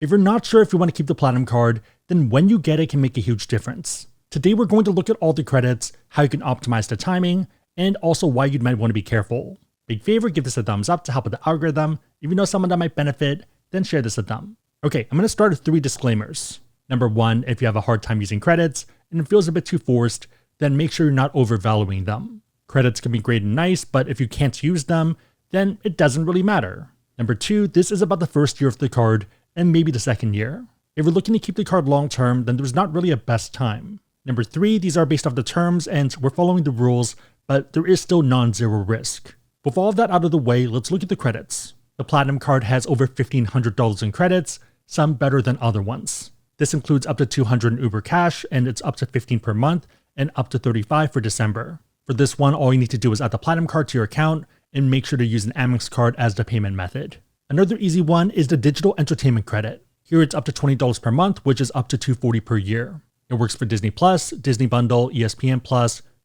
If you're not sure if you want to keep the Platinum card, then when you get it can make a huge difference. Today we're going to look at all the credits, how you can optimize the timing, and also why you might want to be careful. Big favor, give this a thumbs up to help with the algorithm. If you know someone that might benefit, then share this with them. Okay, I'm going to start with 3 disclaimers. Number 1, if you have a hard time using credits and it feels a bit too forced, then make sure you're not overvaluing them. Credits can be great and nice, but if you can't use them, then it doesn't really matter. Number 2, this is about the first year of the card and maybe the second year. If you're looking to keep the card long term, then there's not really a best time. Number 3, these are based off the terms and we're following the rules, but there is still non-zero risk. With all of that out of the way, let's look at the credits. The Platinum card has over $1,500 in credits, some better than other ones. This includes up to $200 in Uber Cash, and it's up to $15 per month, and up to $35 for December. For this one, all you need to do is add the Platinum card to your account, and make sure to use an Amex card as the payment method. Another easy one is the Digital Entertainment credit. Here it's up to $20 per month, which is up to $240 per year. It works for Disney+, Disney Bundle, ESPN+,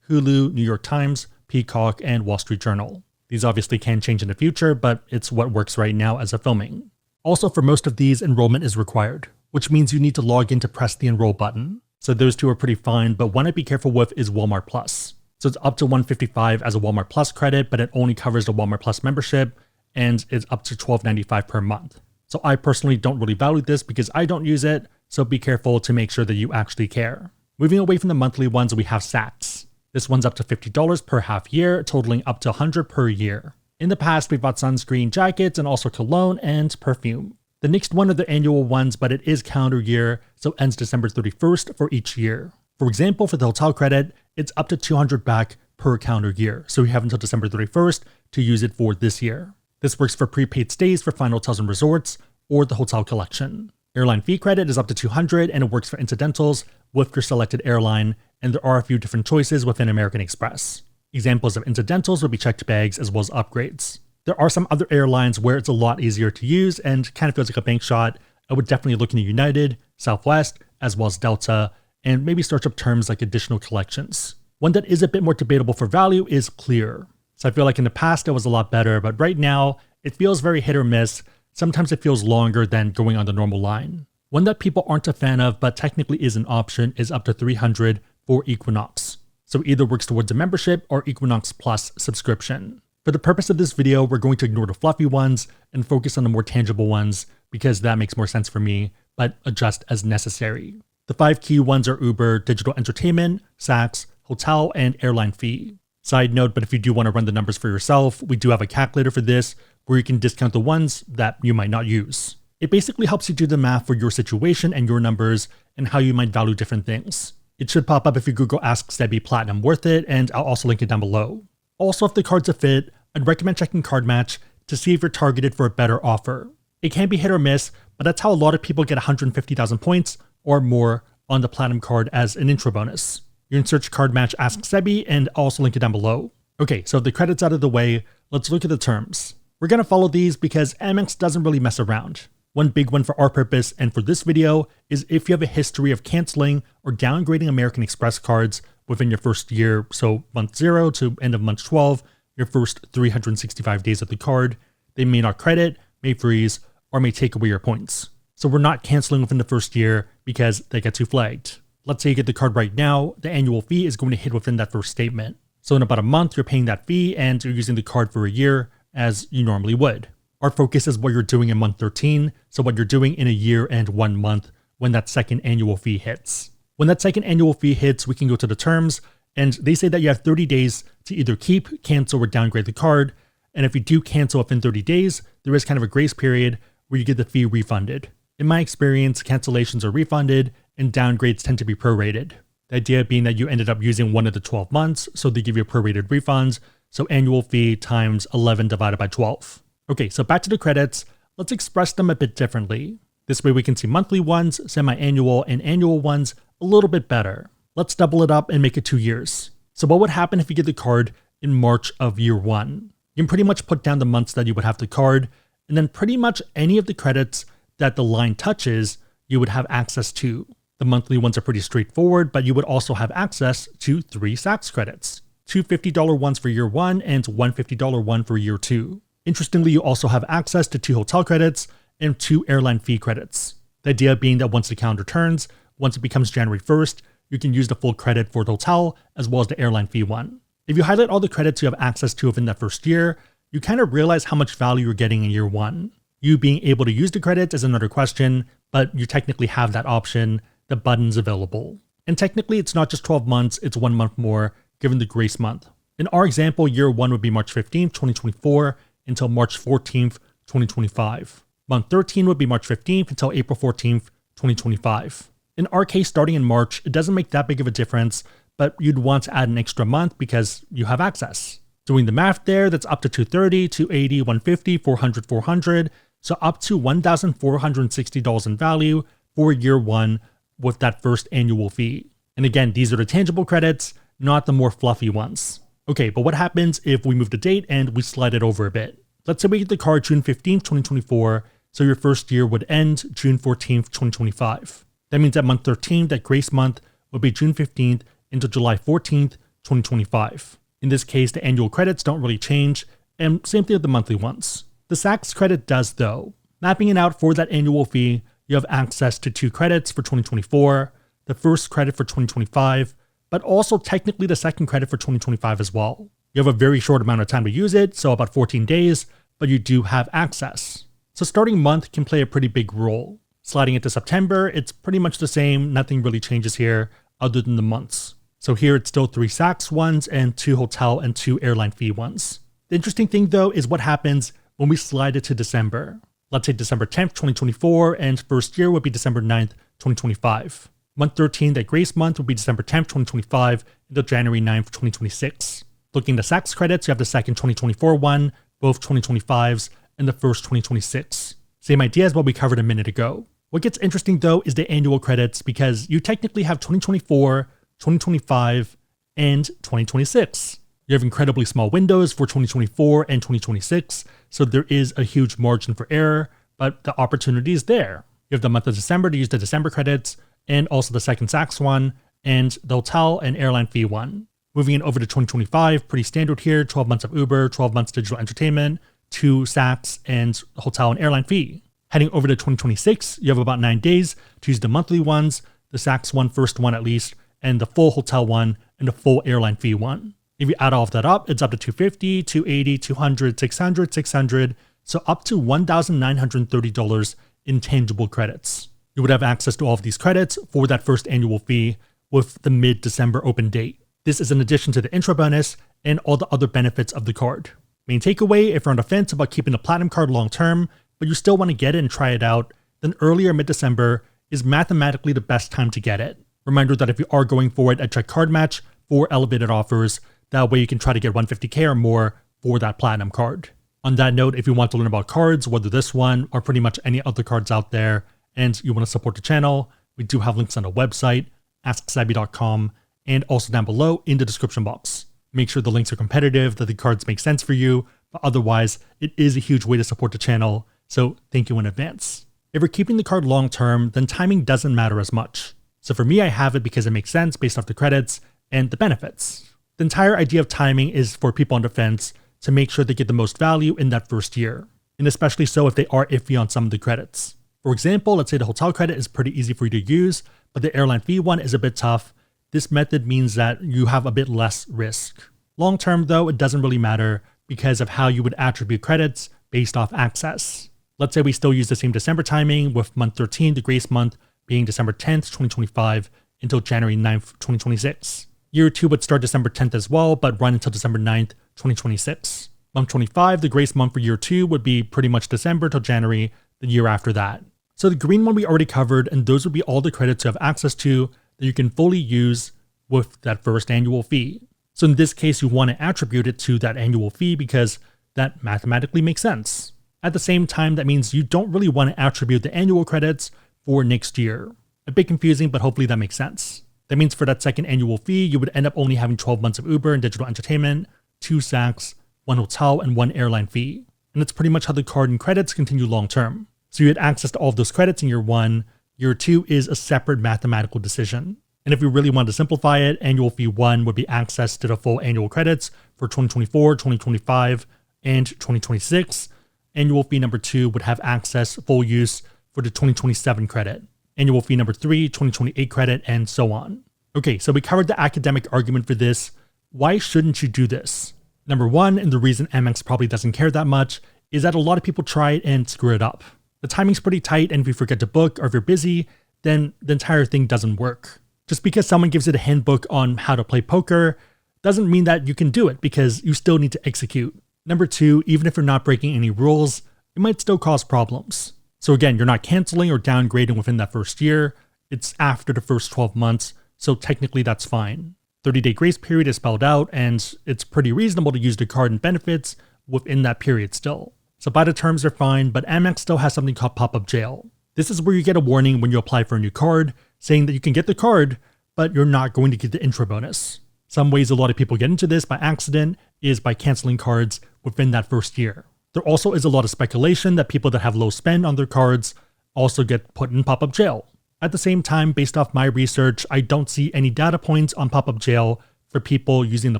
Hulu, New York Times, Peacock, and Wall Street Journal. These obviously can change in the future, but it's what works right now as of filming. Also, for most of these, enrollment is required, which means you need to log in to press the enroll button. So those two are pretty fine, but one I'd be careful with is Walmart Plus. So it's up to $155 as a Walmart Plus credit, but it only covers the Walmart Plus membership, and it's up to $12.95 per month. So I personally don't really value this because I don't use it, so be careful to make sure that you actually care. Moving away from the monthly ones, we have Saks. This one's up to $50 per half year, totaling up to $100 per year. In the past, we've bought sunscreen, jackets, and also cologne and perfume. The next one are the annual ones, but it is calendar year, so ends December 31st for each year. For example, for the hotel credit, it's up to $200 back per calendar year, so you have until December 31st to use it for this year. This works for prepaid stays for fine hotels and resorts, or the hotel collection. Airline fee credit is up to $200, and it works for incidentals with your selected airline, and there are a few different choices within American Express. Examples of incidentals would be checked bags as well as upgrades. There are some other airlines where it's a lot easier to use and kind of feels like a bank shot. I would definitely look into United, Southwest, as well as Delta, and maybe search up terms like additional collections. One that is a bit more debatable for value is Clear. So I feel like in the past it was a lot better, but right now it feels very hit or miss. Sometimes it feels longer than going on the normal line. One that people aren't a fan of, but technically is an option, is up to $300 for Equinox. So either works towards a membership or Equinox Plus subscription. For the purpose of this video, we're going to ignore the fluffy ones and focus on the more tangible ones because that makes more sense for me, but adjust as necessary. The 5 key ones are Uber, Digital Entertainment, Saks, Hotel, and Airline fee. Side note, but if you do want to run the numbers for yourself, we do have a calculator for this where you can discount the ones that you might not use. It basically helps you do the math for your situation and your numbers and how you might value different things. It should pop up if you Google Ask Sebi Platinum Worth It, and I'll also link it down below. Also, if the card's a fit, I'd recommend checking Card Match to see if you're targeted for a better offer. It can be hit or miss, but that's how a lot of people get 150,000 points or more on the Platinum card as an intro bonus. You can search Card Match Ask Sebi, and I'll also link it down below. Okay, so the credits out of the way, let's look at the terms. We're going to follow these because Amex doesn't really mess around. One big one for our purpose and for this video is if you have a history of canceling or downgrading American Express cards within your first year, so month 0 to end of month 12, your first 365 days of the card, they may not credit, may freeze, or may take away your points. So we're not canceling within the first year because they get too flagged. Let's say you get the card right now, the annual fee is going to hit within that first statement. So in about a month, you're paying that fee and you're using the card for a year as you normally would. Our focus is what you're doing in month 13, so what you're doing in a year and 1 month when that second annual fee hits. When that second annual fee hits, we can go to the terms, and they say that you have 30 days to either keep, cancel, or downgrade the card, and if you do cancel within 30 days, there is kind of a grace period where you get the fee refunded. In my experience, cancellations are refunded, and downgrades tend to be prorated. The idea being that you ended up using one of the 12 months, so they give you prorated refunds, so annual fee times 11 divided by 12. Okay, so back to the credits, let's express them a bit differently. This way we can see monthly ones, semi-annual, and annual ones a little bit better. Let's double it up and make it 2 years. So what would happen if you get the card in March of year 1? You can pretty much put down the months that you would have the card, and then pretty much any of the credits that the line touches, you would have access to. The monthly ones are pretty straightforward, but you would also have access to 3 Saks credits. 2 $50 ones for year 1 and 1 $50 one for year 2. Interestingly, you also have access to 2 hotel credits and 2 airline fee credits. The idea being that once the calendar turns, once it becomes January 1st, you can use the full credit for the hotel as well as the airline fee one. If you highlight all the credits you have access to within that first year, you kind of realize how much value you're getting in year one. You being able to use the credits is another question, but you technically have that option, the button's available. And technically it's not just 12 months, it's 1 month more, given the grace month. In our example, year one would be March 15th, 2024 until March 14th, 2025. Month 13 would be March 15th until April 14th, 2025. In our case, starting in March, it doesn't make that big of a difference, but you'd want to add an extra month because you have access. Doing the math there, that's up to $230, $280, $150, $400, $400, so up to $1,460 in value for year one with that first annual fee. And again, these are the tangible credits, not the more fluffy ones. Okay, but what happens if we move the date and we slide it over a bit? Let's say we get the card June 15th, 2024, so your first year would end June 14th, 2025. That means that month 13, that grace month, would be June 15th until July 14th, 2025. In this case, the annual credits don't really change, and same thing with the monthly ones. The Saks credit does though. Mapping it out for that annual fee, you have access to 2 credits for 2024, the first credit for 2025, but also technically the second credit for 2025 as well. You have a very short amount of time to use it, so about 14 days, but you do have access. So starting month can play a pretty big role. Sliding into September, it's pretty much the same, nothing really changes here other than the months. So here it's still 3 Saks ones and 2 hotel and 2 airline fee ones. The interesting thing though is what happens when we slide it to December. Let's say December 10th, 2024, and first year would be December 9th, 2025. Month 13, that grace month, would be December 10th, 2025 until January 9th, 2026. Looking at the Saks credits, you have the second 2024 one, both 2025s, and the first 2026. Same idea as what we covered a minute ago. What gets interesting though is the annual credits because you technically have 2024, 2025, and 2026. You have incredibly small windows for 2024 and 2026, so there is a huge margin for error, but the opportunity is there. You have the month of December to use the December credits, and also the second Saks one, and the hotel and airline fee one. Moving it over to 2025, pretty standard here, 12 months of Uber, 12 months digital entertainment, 2 Saks, and hotel and airline fee. Heading over to 2026, you have about 9 days to use the monthly ones, the Saks one, first one at least, and the full hotel one, and the full airline fee one. If you add all of that up, it's up to $250, $280, $200, $600, $600, so up to $1,930 in tangible credits. You would have access to all of these credits for that first annual fee with the mid-December open date. This is in addition to the intro bonus and all the other benefits of the card. Main takeaway, if you're on the fence about keeping the Platinum card long-term, but you still want to get it and try it out, then earlier mid-December is mathematically the best time to get it. Reminder that if you are going for it, a check card match for elevated offers. That way you can try to get 150K or more for that Platinum card. On that note, if you want to learn about cards, whether this one or pretty much any other cards out there, and you want to support the channel, we do have links on the website, asksabby.com, and also down below in the description box. Make sure the links are competitive, that the cards make sense for you, but otherwise, it is a huge way to support the channel, so thank you in advance. If you're keeping the card long term, then timing doesn't matter as much. So for me, I have it because it makes sense based off the credits and the benefits. The entire idea of timing is for people on the fence to make sure they get the most value in that first year, and especially so if they are iffy on some of the credits. For example, let's say the hotel credit is pretty easy for you to use, but the airline fee one is a bit tough. This method means that you have a bit less risk. Long term though, it doesn't really matter because of how you would attribute credits based off access. Let's say we still use the same December timing with month 13, the grace month, being December 10th, 2025 until January 9th, 2026. Year 2 would start December 10th as well, but run until December 9th, 2026. Month 25, the grace month for year 2 would be pretty much December till January, the year after that. So the green one we already covered, and those would be all the credits you have access to that you can fully use with that first annual fee. So in this case, you want to attribute it to that annual fee because that mathematically makes sense. At the same time, that means you don't really want to attribute the annual credits for next year. A bit confusing, but hopefully that makes sense. That means for that second annual fee, you would end up only having 12 months of Uber and digital entertainment, 2 Saks, 1 hotel, and 1 airline fee. And that's pretty much how the card and credits continue long term. So you had access to all of those credits in year 1. Year 2 is a separate mathematical decision. And if we really wanted to simplify it, annual fee 1 would be access to the full annual credits for 2024, 2025, and 2026. Annual fee number 2 would have access, full use for the 2027 credit. Annual fee number 3, 2028 credit, and so on. Okay, so we covered the academic argument for this. Why shouldn't you do this? Number one, and the reason Amex probably doesn't care that much, is that a lot of people try it and screw it up. The timing's pretty tight, and if you forget to book or if you're busy, then the entire thing doesn't work. Just because someone gives it a handbook on how to play poker doesn't mean that you can do it, because you still need to execute. Number two, even if you're not breaking any rules, it might still cause problems. So again, you're not canceling or downgrading within that first year. It's after the first 12 months, so technically that's fine. 30-day grace period is spelled out, and it's pretty reasonable to use the card and benefits within that period still. So by the terms they're fine, but Amex still has something called pop-up jail. This is where you get a warning when you apply for a new card, saying that you can get the card, but you're not going to get the intro bonus. Some ways a lot of people get into this by accident is by canceling cards within that first year. There also is a lot of speculation that people that have low spend on their cards also get put in pop-up jail. At the same time, based off my research, I don't see any data points on pop-up jail for people using the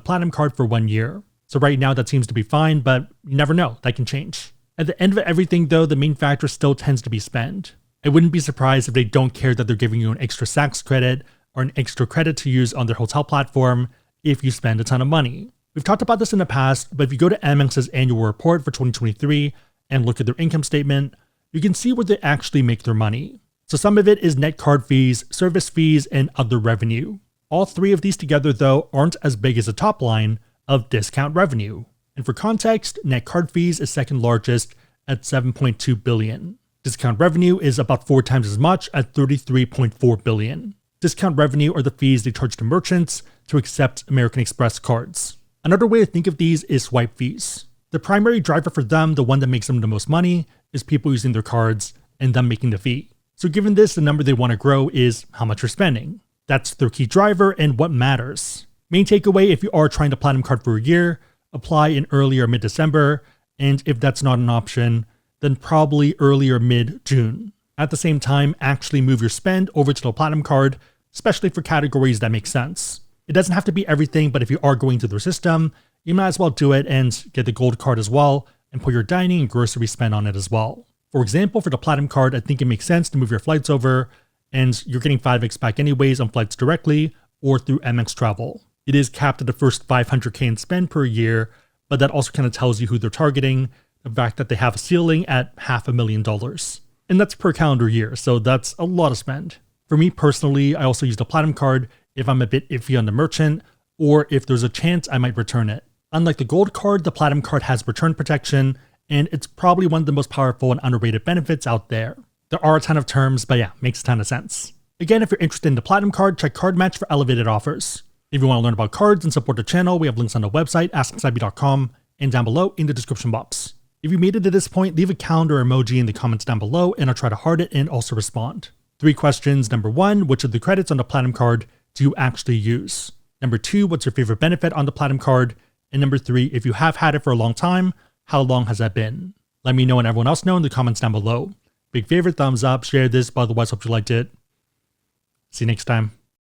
Platinum card for 1 year. So right now that seems to be fine, but you never know, that can change. At the end of everything though, the main factor still tends to be spend. I wouldn't be surprised if they don't care that they're giving you an extra Saks credit or an extra credit to use on their hotel platform if you spend a ton of money. We've talked about this in the past, but if you go to Amex's annual report for 2023 and look at their income statement, you can see where they actually make their money. So some of it is net card fees, service fees, and other revenue. All three of these together though aren't as big as the top line of discount revenue. And for context, net card fees is second largest at $7.2 billion. Discount revenue is about 4 times as much at $33.4 billion. Discount revenue are the fees they charge to merchants to accept American Express cards. Another way to think of these is swipe fees. The primary driver for them, the one that makes them the most money, is people using their cards and them making the fee. So given this, the number they want to grow is how much you're spending. That's their key driver and what matters. Main takeaway, if you are trying to Platinum card for a year, apply in early or mid-December, and if that's not an option, then probably early or mid-June. At the same time, actually move your spend over to the Platinum card, especially for categories that make sense. It doesn't have to be everything, but if you are going through their system, you might as well do it and get the gold card as well, and put your dining and grocery spend on it as well. For example, for the Platinum card, I think it makes sense to move your flights over, and you're getting 5x back anyways on flights directly or through Amex Travel. It is capped at the first $500K in spend per year, but that also kind of tells you who they're targeting, the fact that they have a ceiling at $500,000. And that's per calendar year, so that's a lot of spend. For me personally, I also use the Platinum card if I'm a bit iffy on the merchant, or if there's a chance I might return it. Unlike the Gold card, the Platinum card has return protection, and it's probably one of the most powerful and underrated benefits out there. There are a ton of terms, but yeah, makes a ton of sense. Again, if you're interested in the Platinum card, check Card Match for elevated offers. If you want to learn about cards and support the channel, we have links on the website, asksabi.com, and down below in the description box. If you made it to this point, leave a calendar emoji in the comments down below, and I'll try to heart it and also respond. 3 questions. Number 1, which of the credits on the Platinum card do you actually use? Number 2, what's your favorite benefit on the Platinum card? And number 3, if you have had it for a long time, how long has that been? Let me know and everyone else know in the comments down below. Big favorite, thumbs up, share this, but otherwise hope you liked it. See you next time.